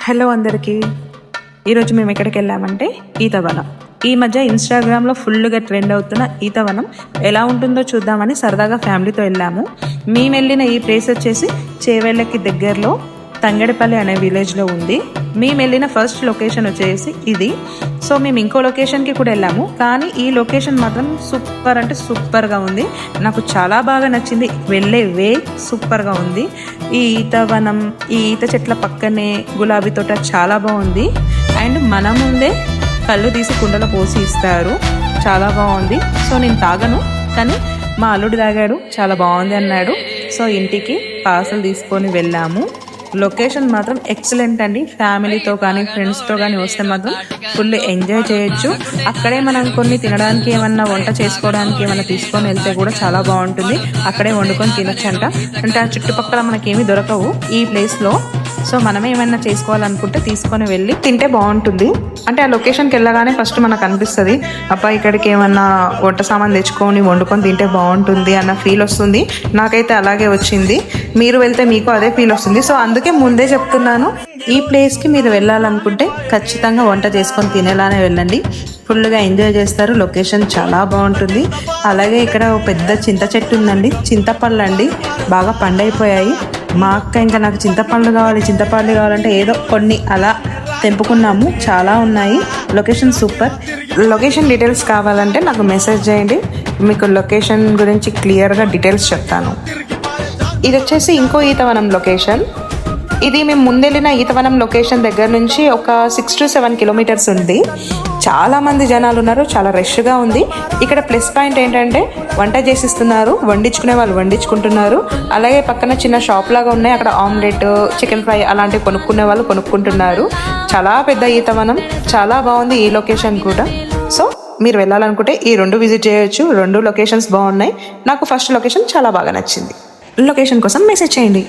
Hello అందరికీ. ఈరోజు మేము ఎక్కడికి వెళ్ళామంటే ఈతవనం. ఈ మధ్య ఇన్స్టాగ్రామ్లో ఫుల్గా ట్రెండ్ అవుతున్న ఈతవనం ఎలా ఉంటుందో చూద్దామని సరదాగా ఫ్యామిలీతో వెళ్ళాము. మేము వెళ్ళిన ఈ ప్లేస్ వచ్చేసి చేవేళ్ళకి దగ్గరలో తంగడిపల్లి అనే విలేజ్లో ఉంది. మేము వెళ్ళిన ఫస్ట్ లొకేషన్ వచ్చేసి ఇది. సో మేము ఇంకో లొకేషన్కి కూడా వెళ్ళాము, కానీ ఈ లొకేషన్ మాత్రం సూపర్ అంటే సూపర్గా ఉంది. నాకు చాలా బాగా నచ్చింది. వెళ్ళే వే సూపర్గా ఉంది. ఈ ఈతవనం, ఈ ఈత చెట్ల పక్కనే గులాబీ తోట చాలా బాగుంది. అండ్ మన ముందే కళ్ళు తీసి కుండలో పోసి ఇస్తారు. చాలా బాగుంది. సో నేను తాగను, కానీ మా అల్లుడు తాగాడు, చాలా బాగుంది అన్నాడు. సో ఇంటికి పార్సల్ తీసుకొని వెళ్ళాము. లొకేషన్ మాత్రం ఎక్సలెంట్ అండి. ఫ్యామిలీతో కానీ ఫ్రెండ్స్తో కానీ వస్తే మాత్రం ఫుల్ ఎంజాయ్ చేయొచ్చు. అక్కడే మనం కొన్ని తినడానికి ఏమన్నా వంట చేసుకోవడానికి ఏమన్నా తీసుకొని వెళ్తే కూడా చాలా బాగుంటుంది. అక్కడే వండుకొని తినొచ్చంట. అంటే ఆ చుట్టుపక్కల మనకేమీ దొరకవు ఈ ప్లేస్లో. సో మనమే ఏమైనా చేసుకోవాలనుకుంటే తీసుకొని వెళ్ళి తింటే బాగుంటుంది. అంటే ఆ లొకేషన్కి వెళ్ళగానే ఫస్ట్ మనకు అనిపిస్తుంది, అబ్బా ఇక్కడికి ఏమన్నా వంట సామాన్ తెచ్చుకొని వండుకొని తింటే బాగుంటుంది అన్న ఫీల్ వస్తుంది. నాకైతే అలాగే వచ్చింది. మీరు వెళ్తే మీకు అదే ఫీల్ వస్తుంది. సో అందుకే ముందే చెప్తున్నాను, ఈ ప్లేస్కి మీరు వెళ్ళాలనుకుంటే ఖచ్చితంగా వంట చేసుకొని తినేలానే వెళ్ళండి. ఫుల్గా ఎంజాయ్ చేస్తారు. లొకేషన్ చాలా బాగుంటుంది. అలాగే ఇక్కడ పెద్ద చింత చెట్టు ఉందండి. చింతపళ్ళు అండి, బాగా పండైపోయాయి. మా అక్క ఇంకా నాకు చింతపండు కావాలంటే ఏదో కొన్ని అలా తెంపుకున్నాము. చాలా ఉన్నాయి. Location super. లొకేషన్ డీటెయిల్స్ కావాలంటే నాకు మెసేజ్ చేయండి, మీకు లొకేషన్ గురించి క్లియర్గా డీటెయిల్స్ చెప్తాను. ఇది వచ్చేసి ఇంకో ఈతవనం లొకేషన్. ఇది మేము ముందెళ్ళిన ఈతవనం లొకేషన్ దగ్గర నుంచి ఒక 6 to 7 kilometers ఉంది. చాలామంది జనాలు ఉన్నారు, చాలా రష్గా ఉంది. ఇక్కడ ప్లస్ పాయింట్ ఏంటంటే వంట చేసిస్తున్నారు, వండించుకునే వాళ్ళు వండించుకుంటున్నారు. అలాగే పక్కన చిన్న షాప్ లాగా ఉన్నాయి, అక్కడ ఆమ్లెట్, చికెన్ ఫ్రై అలాంటివి కొనుక్కునే వాళ్ళు కొనుక్కుంటున్నారు. చాలా పెద్ద ఈతవనం, చాలా బాగుంది ఈ లొకేషన్ కూడా. సో మీరు వెళ్ళాలనుకుంటే ఈ 2 విజిట్ చేయొచ్చు. 2 లొకేషన్స్ బాగున్నాయి. నాకు ఫస్ట్ లొకేషన్ చాలా బాగా నచ్చింది. లొకేషన్ కోసం మెసేజ్ చేయండి.